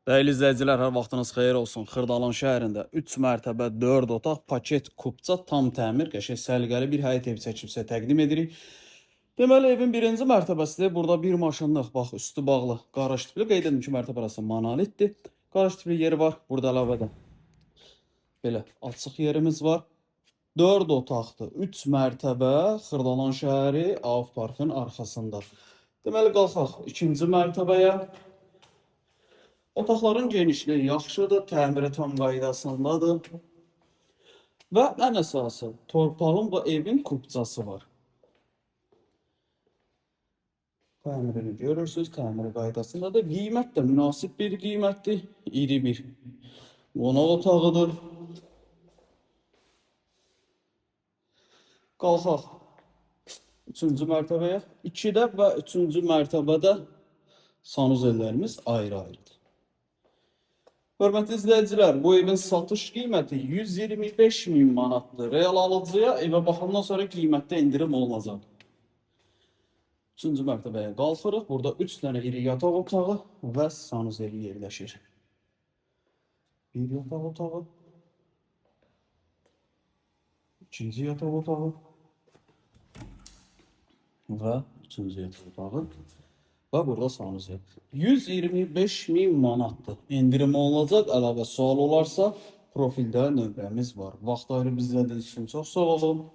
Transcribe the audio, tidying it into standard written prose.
Dəyərli izləyicilər, hər vaxtınız xeyir olsun. Xırdalan şəhərində 3 mərtəbə 4 otaq paket kupça tam təmir, qəşəng səliqəli bir həyət evi çəkib sizə təqdim edirik. Deməli evin birinci mərtəbəsidir. Burada bir maşınlıq, bax üstü bağlı, qaraj tipli. Qeyd edim ki, mərtəbə arası monolitdir. Qaraj tipli yeri var. Burada əlavədən belə açıq yerimiz var. 4 otaqdır. 3 mərtəbə Xırdalan şəhəri Av Parkın arxasında. Deməli qalxaq ikinci mərtəbəyə. Otaqların genişliyi yaxşıdır, təmirə tam qaydasındadır. Və ən əsası, torpağın və evin kupçası var. Təmirini görürsünüz, təmiri qaydasındadır. Qiymət də münasib bir qiymətdir. İri bir qonaq otağıdır. Qalxaq 3-cü mərtəbəyə. 2-də və 3-cü mərtəbədə sanuzellərimiz ayrı-ayrıdır. Hörmətli izləyicilər, bu evin satış qiyməti 125.000 manatdır. Real alıcıya evə baxımdan sonra qiymətdə indirim olunacaq. 3-cü mərtəbəyə qalxırıq. Burada 3 dənə iri yataq otağı və sanuzeli yerləşir. Bir yataq otağı, ikinci yataq otağı və üçüncü yataq otağı. Və burada sanuzel. 125.000 manatdır. İndirim olunacaq. Əlavə sual olarsa profildə nömrəmiz var. Vaxt ayırıb izlədiyiniz üçün çox sağ olun.